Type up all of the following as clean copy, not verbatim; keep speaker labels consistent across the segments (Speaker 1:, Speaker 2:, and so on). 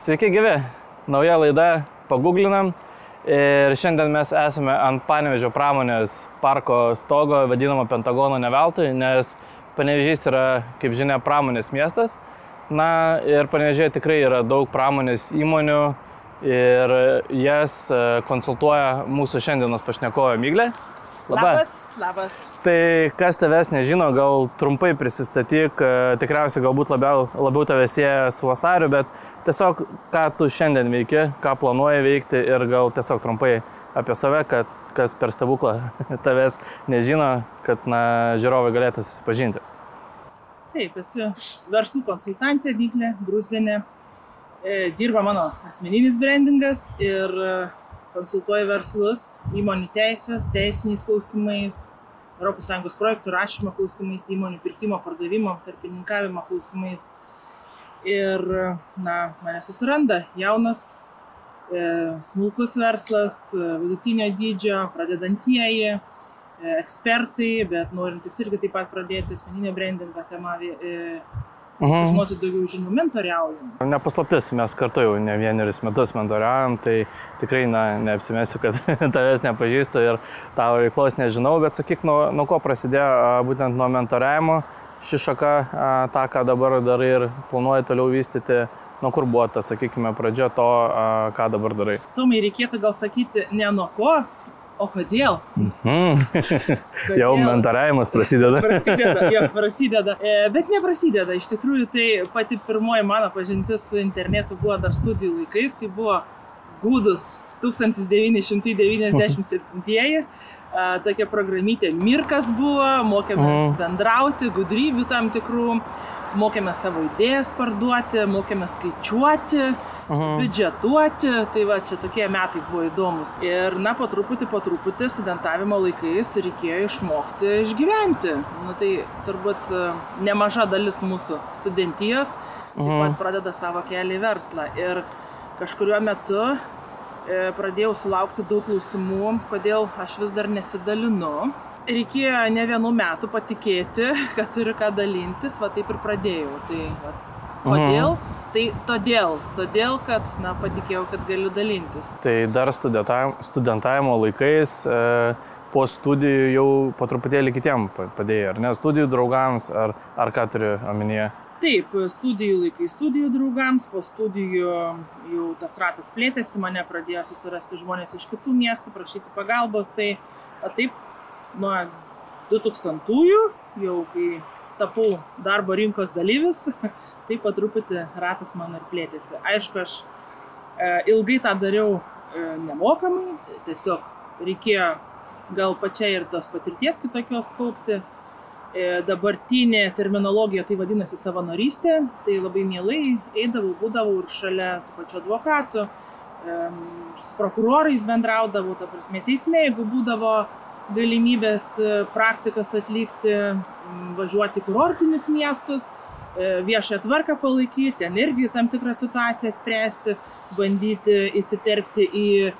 Speaker 1: Sveiki gyvi, nauja laida Paguglinam ir šiandien mes esame ant Panevėžio pramonės parko stogo, vadinamo Pentagono ne veltui, nes Panevėžys yra, kaip žinia, pramonės miestas. Na ir Panevėžyje tikrai yra daug pramonės įmonių ir jas konsultuoja mūsų šiandienos pašnekovė Miglė.
Speaker 2: Labas.
Speaker 1: Tai kas tavęs nežino, gal trumpai prisistatyk, tikriausiai galbūt labiau tave sieja su Vasariu, bet tiesiog ką tu šiandien veiki, ką planuoji veikti ir gal tiesiog trumpai apie save, kad kas per stebuklą tavęs nežino, kad žiūrovai galėtų susipažinti.
Speaker 2: Taip, esu verslų konsultantė Miglė Gruzdienė, dirba mano asmeninis brandingas ir konsultuoju verslus, įmonių teisės, teisiniais klausimais, ES projektų rašymo klausimais, įmonių pirkimo, pardavimo, tarpininkavimo klausimais. Ir, mane susiranda jaunas, smulkus verslas, vidutinio dydžio, pradedantieji, ekspertai, bet norintys irgi taip pat pradėti asmeninio brandingo temą, sužinoti daugiau žinių, mentoriaujam.
Speaker 1: Nepaslaptis, mes kartu jau ne vienerius metus mentoriaujam, tai tikrai neapsimesiu, kad tavęs nepažįstu ir tavo veiklos nežinau, bet sakyk, nuo ko prasidėjo būtent nuo mentoriavimo ši šaka, tą, ką dabar darai ir planuoji toliau vystyti, nuo kur buvo ta, sakykime, pradžia to, ką dabar darai?
Speaker 2: Tomai, reikėtų gal sakyti ne nuo ko, o kodėl?
Speaker 1: Kodėl? Jau mentoriavimas prasideda.
Speaker 2: Prasideda. Bet neprasideda. Iš tikrųjų, tai pati pirmoji mano pažintis su internetu buvo dar studijų laikais. Tai buvo gūdus 1997-ieji. Tokia programytė Mirkas buvo, mokėmės bendrauti, gudrybių tam tikrų, mokėmės savo idėjas parduoti, mokėmės skaičiuoti, biudžetuoti, tai va, čia tokie metai buvo įdomus. Ir po truputį studentavimo laikais reikėjo išmokti išgyventi. Tai turbūt nemaža dalis mūsų studentijos taip pat pradeda savo kelią į verslą. Ir kažkuriuo metu pradėjau sulaukti daug klausimų, kodėl aš vis dar nesidalinu. Reikėjo ne vienų metų patikėti, kad turiu ką dalintis, va taip ir pradėjau. Tai va, kodėl? Tai todėl, kad patikėjau, kad galiu dalintis.
Speaker 1: Tai dar studentavimo laikais po studijų jau po truputėlį kitiem padėjai, ar ne? Studijų draugams, ar ką turi omenyje?
Speaker 2: Taip, studijų laikai studijų draugams, po studijų jau tas ratas plėtėsi, mane pradėjo susirasti žmonės iš kitų miestų, prašyti pagalbos, tai taip nuo 2000-ųjų, jau kai tapau darbo rinkos dalyvis, taip po truputį ratas man ir plėtėsi. Aišku, aš ilgai tą dariau nemokamai, tiesiog reikėjo gal pačiai ir tos patirties kitokios kaupti. Dabartinė terminologija tai vadinasi savanorystė, tai labai mielai eidavau, būdavau ir šalia tų pačių advokatų, su prokurorais bendraudavau, ta prasme teisme, jeigu būdavo galimybės praktikas atlikti, važiuoti į kurortinius miestus, viešąją tvarką palaikyti, ten irgi tam tikrą situaciją spręsti, bandyti įsiterpti į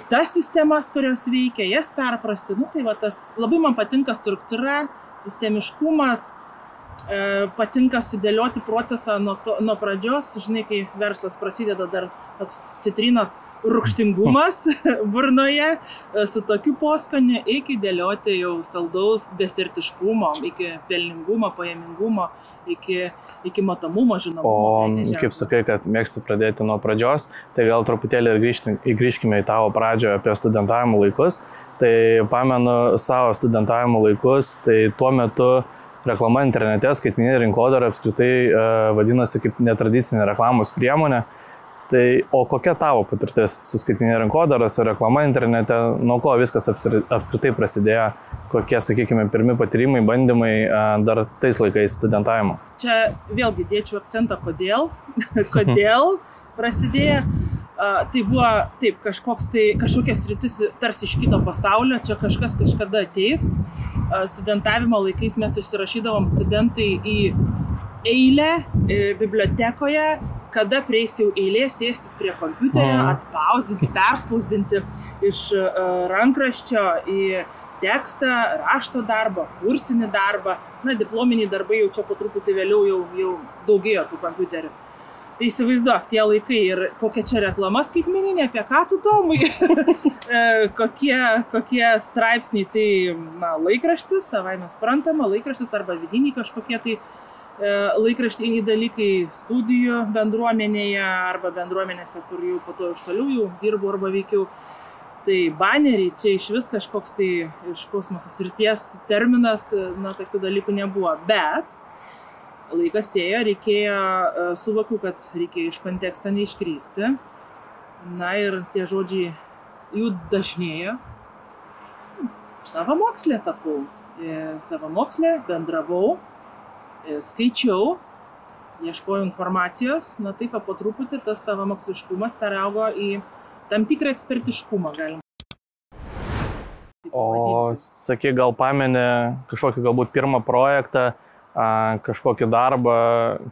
Speaker 2: tas sistemas, kurios veikia, jas perprasti. Tai va, tas labai man patinka struktūra, sistemiškumas, patinka sudėlioti procesą nuo pradžios. Žinai, kai verslas prasideda, dar toks citrinos rūgštingumas burnoje, su tokiu poskoniu, iki dėlioti jau saldaus desertiškumo, iki pelningumo, pajamingumo, iki matomumo, žinomumo.
Speaker 1: O kaip sakai, kad mėgsti pradėti nuo pradžios, tai gal truputėlį grįžkime į tavo pradžią apie studentavimo laikus. Tai pamenu savo studentavimo laikus, tai tuo metu reklama internete, skaitmeninė rinkodara apskritai vadinasi kaip netradicinė reklamos priemonė. Tai, o kokia tavo patirtis su skaitmeninė rinkodara, su reklama internete, nuo ko viskas apskritai prasidėjo, kokie, sakykime, pirmi patyrimai, bandymai dar tais laikais studentavimo?
Speaker 2: Čia vėlgi dėčiau akcentą, kodėl prasidėjo. Tai buvo taip, kažkokia sritis tarsi iš kito pasaulio, čia kažkas kažkada ateis. Studentavimo laikais mes išsirašydavom studentai į eilę bibliotekoje, kada prieis jau eilė sėstis prie kompiuterio, atspausdinti, perspausdinti iš rankraščio į tekstą, rašto darbą, kursinį darbą. Diplominiai darbai jau čia po truputį vėliau jau daugėjo tų kompiuterių. Tai įsivaizduok, tie laikai ir kokia čia reklama skaitmeninė, apie ką tu, Tomai, kokie straipsniai, tai laikraštis, savai mes suprantama, laikraštis arba vidiniai kažkokie tai laikraštiniai dalykai studijų bendruomenėje arba bendruomenėse, kur jau po to iš toliau jau dirbu arba veikiau. Tai baneriai, čia iš vis kažkoks tai iš kosmoso srities terminas, tokių dalykų nebuvo, bet laikas ėjo, reikėjo, suvokiu, kad reikėjo iš konteksto neiškrysti. Na ir tie žodžiai jų dažnėja. Savamokslė tapau. Savamokslė, bendravau, skaičiau, ieškojau informacijos. Na taip, po truputį tas savamoksliškumas peraugo į tam tikrą ekspertiškumą, galim.
Speaker 1: O, sakai, gal pameni kažkokį galbūt pirmą projektą, kažkokį darbą,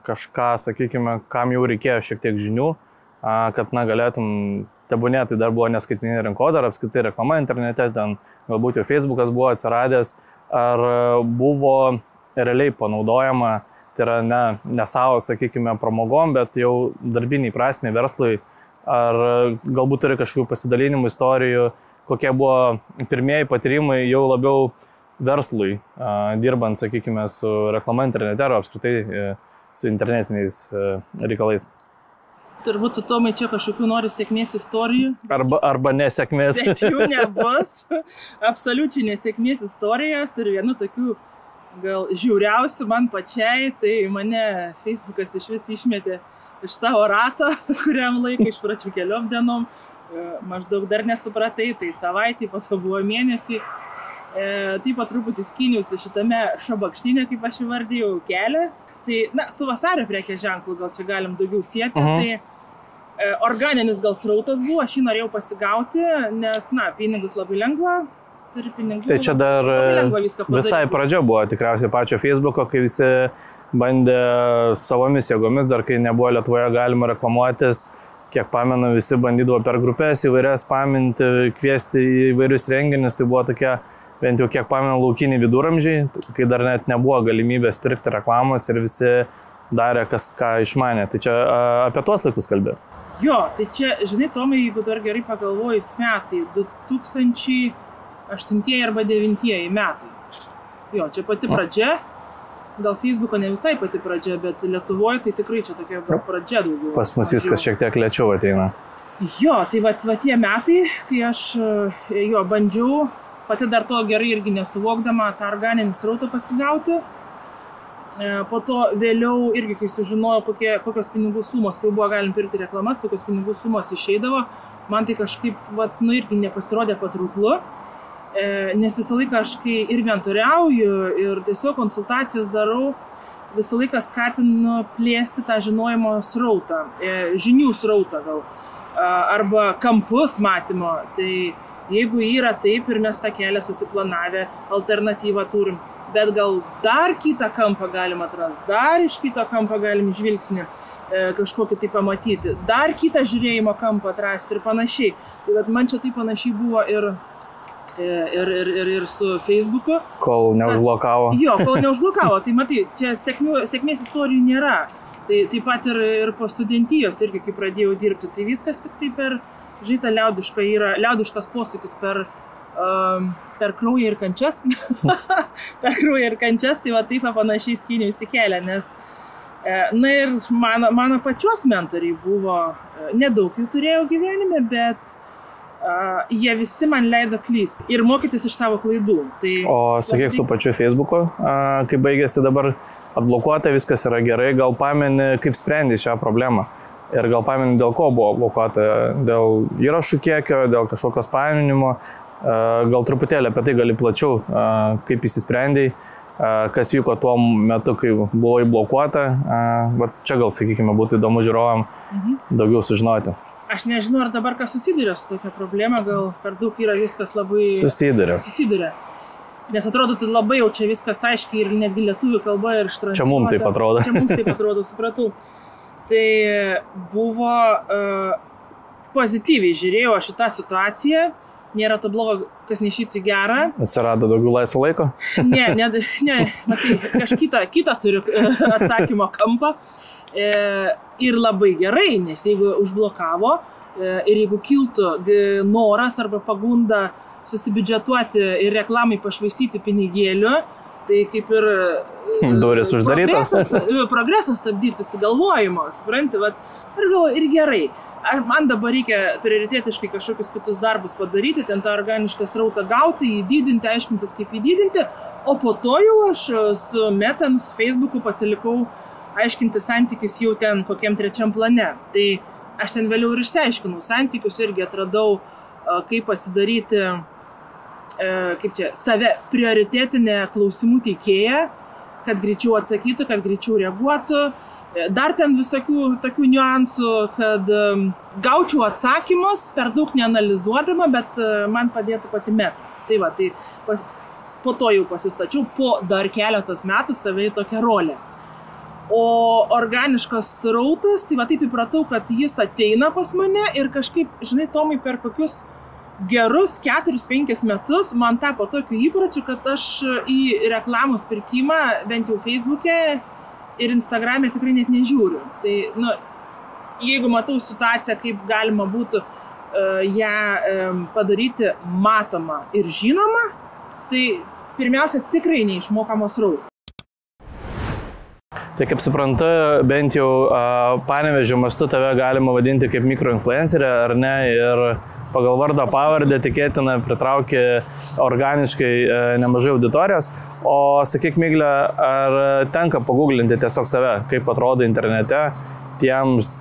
Speaker 1: kažką, sakykime, kam jau reikėjo šiek tiek žinių, kad galėtum, tebūnė, tai dar buvo neskaitmeninė rinkodara, apskritai reklama internete, ten galbūt jau Facebookas buvo atsiradęs, ar buvo realiai panaudojama, tai yra ne savo, sakykime, pramogom, bet jau darbiniai prasmei verslui, ar galbūt turi kažkokių pasidalinimų istorijų, kokie buvo pirmieji patyrimai jau labiau verslui, dirbant, sakykime, su reklama internete ar apskritai su internetiniais reikalais.
Speaker 2: Turbūt tu, Tomai, čia kažkokių nori sėkmės istorijų.
Speaker 1: Arba nesėkmės.
Speaker 2: Bet jų nebus. Absoliučiai nesėkmės istorijos ir vienu tokių gal žiauriausių man pačiai, tai mane Facebookas iš vis išmetė iš savo rato, kuriam laiką iš pradžių keliom dienom, maždaug dar nesupratai, tai savaitį, po to buvo mėnesį. Taip pat truputį skyniausi šitame šabakštinė, kaip aš įvardėjau, kelią. Tai, su Vasario prekės ženklu gal čia galim daugiau sieti. Tai organinis gal srautas buvo, aš jį norėjau pasigauti, nes, pinigus labai lengva, turi pinigų.
Speaker 1: Tai čia dar visai pradžia buvo tikriausiai pačio Facebooko, kai visi bandė savomis jėgomis, dar kai nebuvo Lietuvoje galima reklamuotis. Kiek pamenu, visi bandydavo per grupės įvairias paminti, kviesti į įvairius renginius, tai buvo tokie, bent jau kiek pamenu, laukiniai viduramžiai, kai dar net nebuvo galimybės pirkti reklamos ir visi darė kas ką išmanė. Tai čia apie tuos laikus kalbė.
Speaker 2: Jo, tai čia, žinai, Tomai, jeigu dar gerai pagalvojus metai, 2008 arba 2009 metai. Jo, čia pati pradžia. Gal Facebooko ne visai pati pradžia, bet Lietuvoje tai tikrai čia tokia pradžia daugiau.
Speaker 1: Pas mus viskas šiek tiek lėčiau ateina.
Speaker 2: Jo, tai va tie metai, kai aš bandžiau, pati dar to gerai irgi nesuvokdama, tą organinį srautą pasigauti. Po to vėliau irgi, kai sužinojau, kokios pinigų sumos, kai buvo galim pirkti reklamas, kokios pinigų sumos išeidavo, man tai kažkaip irgi nepasirodė patrauklu. Nes visą laiką aš, kai ir mentoriauju, ir tiesiog konsultacijas darau, visą laiką skatinu plėsti tą žinojimo srautą, žinių srautą gal, arba kampus matymo. Tai jeigu yra taip ir mes tą kelią susiplanavę, alternatyvą turim, bet gal dar kitą kampą galim atrasti, dar iš kito kampo galim žvilgsnį kažkokį tai pamatyti, dar kitą žiūrėjimo kampą atrasti ir panašiai. Tai man čia tai panašiai buvo ir su Facebooku.
Speaker 1: Kol neužblokavo.
Speaker 2: Jo, kol neužblokavo. Tai matai, čia sėkmės istorijų nėra. Tai taip pat ir po studentijos irgi, kai pradėjau dirbti, tai viskas tik tai per, žinai, liaudiškas posakis per kraują ir kančias. Per kraują ir kančias, tai va taip panašiai skyniausi kelią, nes ir mano pačios mentoriai buvo, nedaug jų turėjau gyvenime, bet jie visi man leido klysti ir mokytis iš savo klaidų. Tai,
Speaker 1: o sakyk, su pačiu Facebooku, kai baigėsi dabar atblokuota, viskas yra gerai, gal pameni, kaip sprendė šią problemą? Ir gal pameni, dėl ko buvo blokuota? Dėl įrašų kiekio, dėl kažkokios paminimo? Gal truputėlį apie tai gali plačiau, kaip įsisprendėjai, kas vyko tuo metu, kai buvo įblokuota. Čia gal, sakykime, būtų įdomu žiūrovam daugiau sužinoti.
Speaker 2: Aš nežinau, ar dabar kas susiduria su tokia problema, gal per daug yra viskas labai... Susiduria. Nes atrodo, tai labai jau čia viskas aiškiai ir netgi lietuvių kalba ir ištransuota.
Speaker 1: Čia mums taip atrodo.
Speaker 2: Čia mums taip atrodo, supratau. Tai buvo pozityviai žiūrėjau aš šitą situaciją, nėra to blogo, kas neišytų gerą.
Speaker 1: Atsirado daugiau laisvo laiko?
Speaker 2: Ne, matai, aš kitą turiu atsakymo kampą. Ir labai gerai, nes jeigu užblokavo ir jeigu kiltų noras arba pagunda susibiudžetuoti ir reklamai pašvaistyti pinigėlių, tai kaip ir
Speaker 1: duris uždarytos.
Speaker 2: Progresas stabdyti sugalvojimo, supranti, ir gerai. Man dabar reikia prioritetiškai kažkokius kitus darbus padaryti, ten tą organišką srautą gauti, jį didinti, aiškintis, kaip jį didinti, o po to jau aš su Meta, su Facebooku pasilikau aiškinti santykius jau ten kokiam trečiam plane. Tai aš ten vėliau ir išsiaiškinau santykius, irgi atradau, kaip pasidaryti save prioritetinę klausimų teikėją, kad greičiau atsakytų, kad greičiau reaguotų. Dar ten visokių tokių niuansų, kad gaučiau atsakymus, per daug neanalizuodama, bet man padėtų pati Meta. Tai po to jau pasistačiau, po dar keletos metų save į tokią rolę. O organiškas srautas, tai taip įpratau, kad jis ateina pas mane ir kažkaip, žinai, Tomai, per kokius gerus 4-5 metus man tapo tokiu įpročiu, kad aš į reklamos pirkimą, bent jau Facebook'e ir Instagram'e tikrai net nežiūriu. Tai, jeigu matau situaciją, kaip galima būtų ją padaryti matomą ir žinomą, tai pirmiausia, tikrai neišmokamos srautų.
Speaker 1: Tai kaip suprantu, bent jau Panevėžio mastu tave galima vadinti kaip mikroinfluencerė, ar ne, ir pagal vardą pavardę tikėtina pritraukė organiškai nemažai auditorijos. O sakyk, Miglė, ar tenka paguglinti tiesiog save, kaip atrodo internete tiems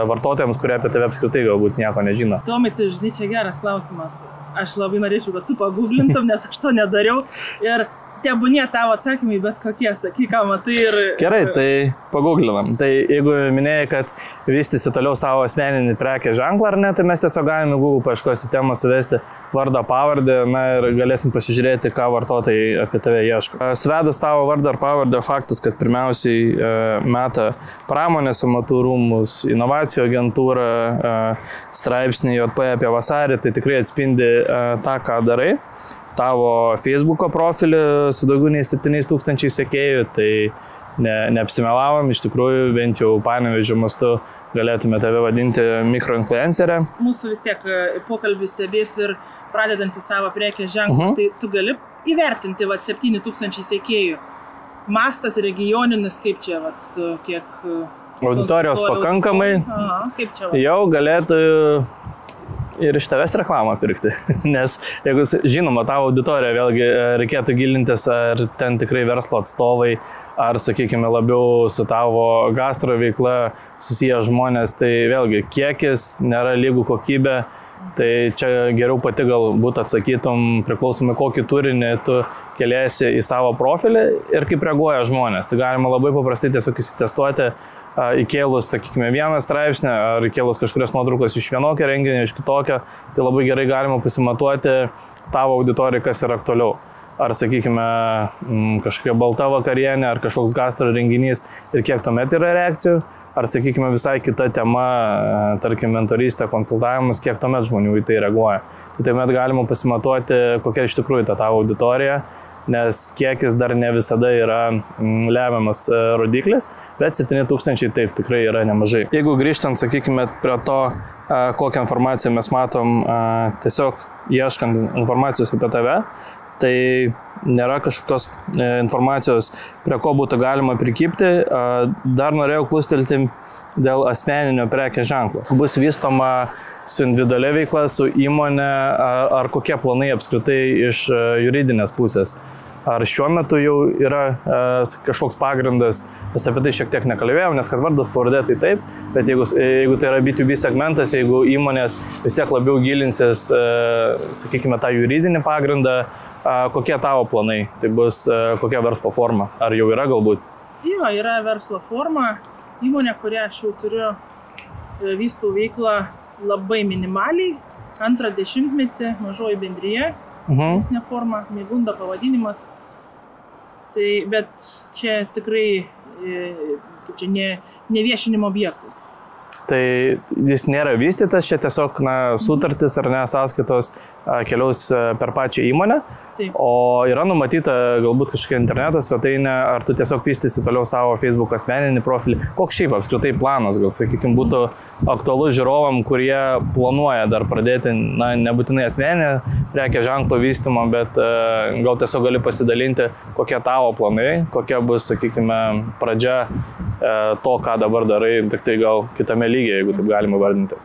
Speaker 1: vartotojams, kurie apie tave apskritai galbūt nieko nežino?
Speaker 2: Tomai, tai žinai, čia geras klausimas. Aš labai norėčiau, kad tu paguglintum, nes aš to nedariau. Ir tebūnie tavo atsakymai, bet kokie, sakyk, ką matai ir...
Speaker 1: Gerai, tai paguglinam. Tai jeigu minėjai, kad vystysi toliau savo asmeninį prekės ženklą, ar ne, tai mes tiesiog galime Google paieškos sistemą suvesti vardą pavardę, ir galėsim pasižiūrėti, ką vartotojai apie tave ieško. Svedus tavo vardą ar pavardę, faktas, kad pirmiausiai Meta pramonės amatų rūmus, inovacijų agentūrą, straipsnį JP apie vasarį, tai tikrai atspindi tą, ką darai. Tavo Facebook'o profilį su daugiau nei 7000 sekėjų, tai neapsimelavom, iš tikrųjų, bent jau Panevėžio mastu galėtume tave vadinti mikroinfluencerė.
Speaker 2: Mūsų vis tiek pokalbis stebės ir pradedantį savo prekės ženklą, tai tu gali įvertinti 7000 sekėjų. Mastas regioninis, kaip čia, tu kiek...
Speaker 1: Auditorijos pakankamai,
Speaker 2: kaip čia,
Speaker 1: jau galėtų ir iš tavęs reklamą pirkti, nes jeigu žinoma tavo auditorija, vėlgi reikėtų gilintis, ar ten tikrai verslo atstovai, ar, sakykime, labiau su tavo gastro veikla susiję žmonės, tai vėlgi kiekis nėra lygų kokybė, tai čia geriau pati galbūt atsakytum priklausomai kokį turinį tu keliesi į savo profilį ir kaip reaguoja žmonės. Tai galima labai paprastai tiesiog įsitestuoti, įkėlus, sakykime, vieną straipsnį ar įkėlus kažkurias nuotraukos iš vienokio renginio, iš kitokio, tai labai gerai galima pasimatuoti tavo auditoriją, kas yra aktualiau. Ar, sakykime, kažkokia balta vakarienė, ar kažkoks gastro renginys ir kiek tuomet yra reakcijų, ar, sakykime, visai kita tema, tarkim, mentorystė, konsultavimas, kiek tuomet žmonių į tai reaguoja. Tai tuomet galima pasimatuoti, kokia iš tikrųjų ta tavo auditorija, nes kiekis dar ne visada yra lemiamas rodiklis, bet 7000 taip tikrai yra nemažai. Jeigu grįžtant, sakykime, prie to, kokią informaciją mes matom tiesiog ieškant informacijos apie tave, tai nėra kažkokios informacijos, prie ko būtų galima prikibti. Dar norėjau klustelti dėl asmeninio prekės ženklo. Bus vystoma su individualia veikla, su įmonė, ar kokie planai apskritai iš juridinės pusės. Ar šiuo metu jau yra kažkoks pagrindas, mes apie tai šiek tiek nekalbėjom, nes kad vardas pavardė tai taip, bet jeigu tai yra B2B segmentas, jeigu įmonės vis tiek labiau gilinsis, sakykime, tą juridinį pagrindą, kokie tavo planai, tai bus kokia verslo forma, ar jau yra galbūt?
Speaker 2: Jo, yra verslo forma, įmonė, kurią aš jau turiu, vystau veiklą labai minimaliai, 2 dešimtmetį, mažoji bendrija, teisinė forma, Migunda pavadinimas. Tai, bet čia tikrai ne viešinimo objektas.
Speaker 1: Tai jis nėra vystytas, čia tiesiog sutartis ar ne sąskaitos keliaus per pačią įmonę.
Speaker 2: Taip.
Speaker 1: O yra numatyta galbūt kažkokia interneto svetainė, ar tu tiesiog vystysi toliau savo Facebook asmeninį profilį. Koks šiaip apskritai planas, gal sakykime, būtų aktualus žiūrovam, kurie planuoja dar pradėti, nebūtinai asmeninę prekės ženklo vystymą, bet gal tiesiog gali pasidalinti, kokie tavo planai, kokia bus, sakykime, pradžia to, ką dabar darai, tik tai gal kitame lygyje, jeigu taip galima vardinti.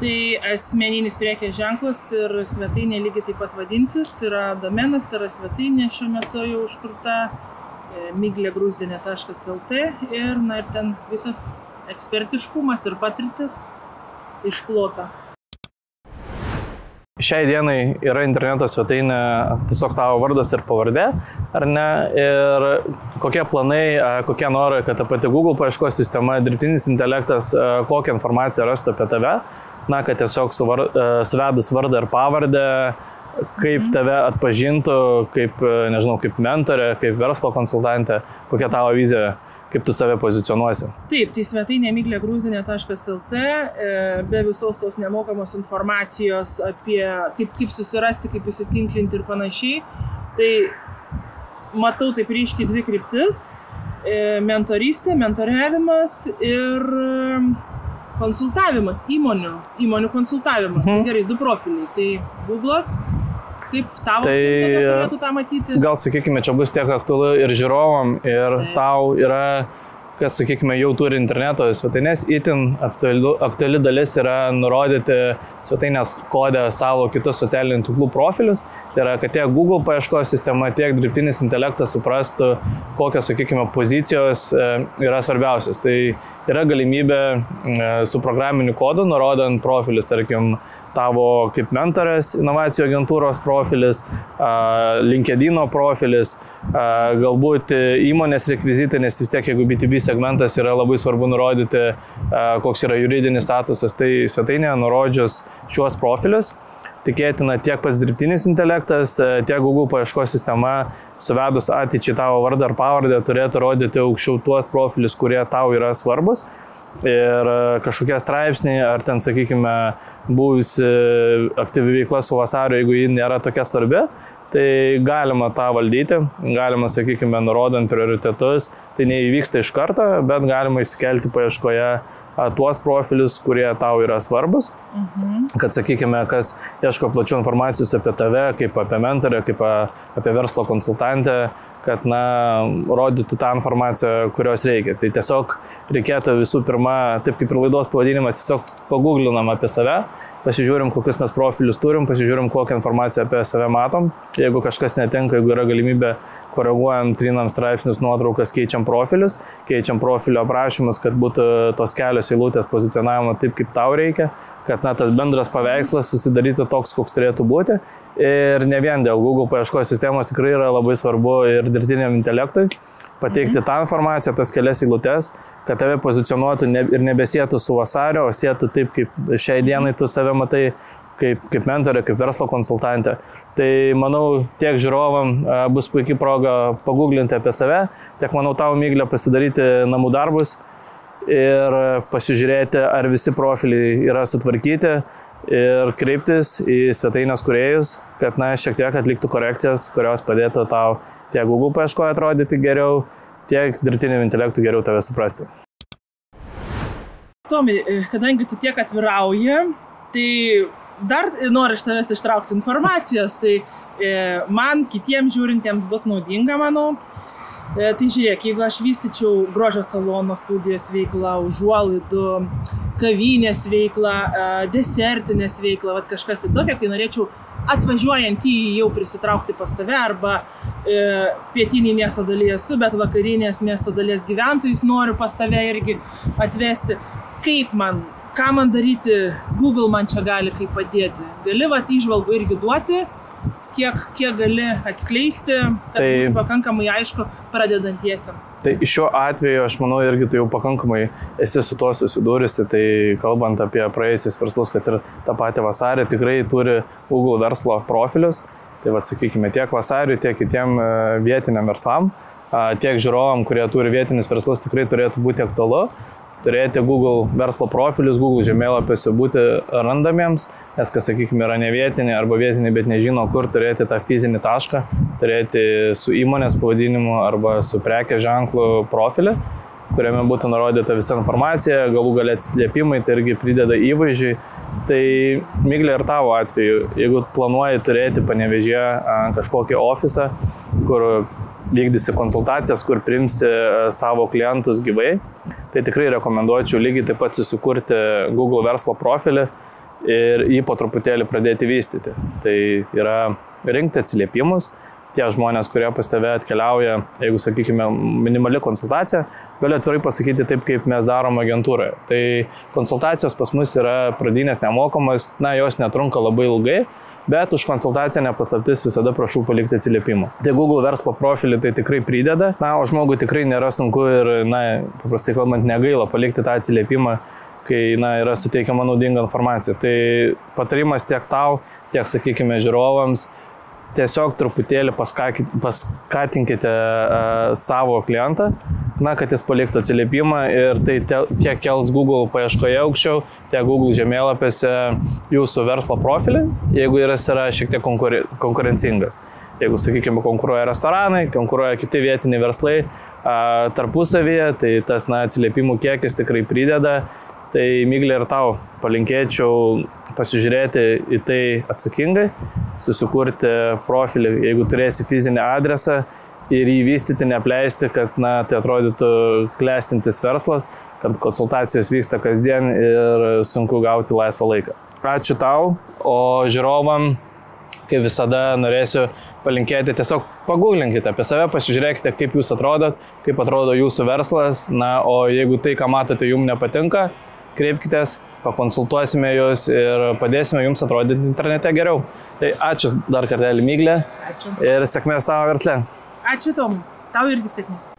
Speaker 2: Tai asmeninis prekės ženklas ir svetainė lygiai taip pat vadinsis, yra domenas, yra svetainė šiuo metu jau užkurta miglegruzdienė.lt ir ten visas ekspertiškumas ir patirtis išklota.
Speaker 1: Šiai dienai yra interneto svetainė tiesiog tavo vardas ir pavardė, ar ne? Ir kokie planai, kokie norai, kad ta pati Google paieškos sistema, dirbtinis intelektas, kokią informaciją rastų apie tave, kad tiesiog suvedus vardą ir pavardę, kaip tave atpažintų, kaip, nežinau, kaip mentorė, kaip verslo konsultantė, kokia tavo vizija, kaip tu save pozicionuosi.
Speaker 2: Taip, tai svetainė miglegruzdienė.lt, be visos tos nemokamos informacijos apie kaip susirasti, kaip įsitinklinti ir panašiai. Tai matau taip ryškiai dvi kryptis - mentorystė, mentoriavimas ir konsultavimas, įmonių konsultavimas. Tai gerai, du profiliai. Tai Google'as, kaip tavo turėtų tą matyti?
Speaker 1: Gal, sakykime, čia bus tiek aktualu ir žiūrovam, ir tau yra, kad, sakykime, jau turi interneto svetainės, itin aktuali dalis yra nurodyti svetainės kodę savo kitus socialinių tinklų profilius. Tai yra, kad tiek Google paieškos sistema, tiek dirbtinis intelektas suprastų, kokios, sakykime, pozicijos yra svarbiausios. Tai yra galimybė su programiniu kodu, nurodant profilius, tarkim, tavo kaip mentorės inovacijų agentūros profilis, LinkedIn profilis, galbūt įmonės rekvizitai, nes vis tiek, jeigu B2B segmentas yra labai svarbu nurodyti, koks yra juridinis statusas, tai svetainėje nurodžius šiuos profilius. Tikėtina tiek pats dirbtinis intelektas, tiek Google paieškos sistema, suvedus ateičiai tavo vardą ar pavardę, turėtų rodyti aukščiau tuos profilius, kurie tau yra svarbus. Ir kažkokie straipsniai, ar ten, sakykime, buvusi aktyvi veikla su Vasariu, jeigu ji nėra tokia svarbi, tai galima tą valdyti, galima, sakykime, nurodant prioritetus, tai neįvyksta iš karto, bet galima įsikelti paieškoje tuos profilius, kurie tau yra svarbus, kad, sakykime, kas ieško plačių informacijos apie tave, kaip apie mentorę, kaip apie verslo konsultantę, kad, rodytų tą informaciją, kurios reikia. Tai tiesiog reikėtų visų pirma, taip kaip ir laidos pavadinimas, tiesiog paguglinam apie save, pasižiūrim, kokius mes profilius turim, pasižiūrim, kokią informaciją apie save matom. Jeigu kažkas netinka, jeigu yra galimybė, koreguojam, trinam straipsnius, nuotraukas, keičiam profilius, keičiam profilio aprašymus, kad būtų tos kelios eilutės pozicionavimo taip, kaip tau reikia, kad tas bendras paveikslas susidarytų toks, koks turėtų būti. Ir ne vien dėl Google paieškos sistemos tikrai yra labai svarbu ir dirbtiniam intelektui pateikti tą informaciją, tas kelias eilutes, kad tave pozicionuotų ir nebesėtų su Vasario, o sėtų taip, kaip šiai dienai tu save matai kaip mentorė, kaip verslo konsultantė. Tai manau, tiek žiūrovam bus puikiai proga paguglinti apie save, tiek manau tau, Miglė, pasidaryti namų darbus ir pasižiūrėti, ar visi profiliai yra sutvarkyti ir kreiptis į svetainės kūrėjus, kad šiek tiek atliktų korekcijas, kurios padėtų tau tiek Google paieškoje atrodyti geriau, tiek dirbtiniam intelektui geriau tave suprasti.
Speaker 2: Tomi, kadangi tu tiek atvirauji, tai dar noriu iš tavęs ištraukti informacijos, tai man, kitiems žiūrintiems bus naudinga, manau. Tai žiūrėk, jeigu aš vystyčiau grožio salono studijos veiklą, užuolaidų, kavinės veiklą, desertinės veiklą, kažkas į tokią, kai norėčiau atvažiuojant į jau prisitraukti pas save, arba pietinį miesto dalyje esu, bet vakarinės miesto dalies gyventojus noriu pas save irgi atvesti. Ką man daryti, Google man čia gali kaip padėti. Gali įžvalgų irgi duoti, kiek gali atskleisti, kad būtų pakankamai aišku pradedantiesiems. Tai
Speaker 1: šiuo atveju, aš manau, irgi tu jau pakankamai esi su tuo susidūrusi, tai kalbant apie praėjusius verslus, kad ir tą patį Vasarį tikrai turi Google verslo profilius, tai sakykime, tiek Vasariui, tiek kitiem vietiniam verslam, tiek žiūrovam, kurie turi vietinius verslus, tikrai turėtų būti aktualu. turėti Google verslo profilius, Google žemėlapiuose būti randamiems, nes, kas, sakykime, yra ne vietiniai arba vietiniai, bet nežino, kur turėti tą fizinį tašką, turėti su įmonės pavadinimu arba su prekės ženklu profilį, kuriame būtų nurodyta visa informacija, galų galia atsiliepimai, tai irgi prideda įvaizdžiui. Tai Miglė ir tavo atveju, jeigu planuoji turėti Panevėžyje kažkokį ofisą, kur vykdysi konsultacijas, kur priimsi savo klientus gyvai, tai tikrai rekomenduočiau lygiai taip pat susikurti Google verslo profilį ir jį po truputėlį pradėti vystyti. Tai yra rinkti atsiliepimus. Tie žmonės, kurie pas tave atkeliauja, jeigu, sakykime, minimali konsultacija, gali atvirai pasakyti taip, kaip mes darom agentūroje. Tai konsultacijos pas mus yra pradinės nemokamos, jos netrunka labai ilgai, bet už konsultaciją nepaslaptis visada prašau palikti atsiliepimą. Tai Google verslo profilį tai tikrai prideda, o žmogui tikrai nėra sunku ir, paprastai kalbant, negaila palikti tą atsiliepimą, kai, yra suteikiama naudinga informacija. Tai patarimas tiek tau, tiek, sakykime, žiūrovams, tiesiog truputėlį paskatinkite savo klientą, kad jis paliktų atsiliepimą ir tai tiek kels Google paieškoje aukščiau, tiek Google žemėlapiuose jūsų verslo profilį, jeigu jis yra šiek tiek konkurencingas. Jeigu, sakykime, konkuruoja restoranai, konkuruoja kiti vietiniai verslai tarpusavyje, tai tas atsiliepimų kiekis tikrai prideda. Tai Miglė ir tau palinkėčiau pasižiūrėti į tai atsakingai, susikurti profilį, jeigu turėsi fizinį adresą ir jį vystyti, neapleisti, kad tai atrodytų klestintis verslas, kad konsultacijos vyksta kasdien ir sunku gauti laisvą laiką. Ačiū tau, o žiūrovam, kaip visada, norėsiu palinkėti, tiesiog paguglinkite apie save, pasižiūrėkite, kaip jūs atrodot, kaip atrodo jūsų verslas, o jeigu tai, ką matote, jums nepatinka, kreipkitės, pakonsultuosime jūs ir padėsime jums atrodyti internete geriau. Tai ačiū dar kartelį, Miglė.
Speaker 2: Ačiū.
Speaker 1: Ir sėkmės tavo versle.
Speaker 2: Ačiū, Tom. Tau irgi sėkmės.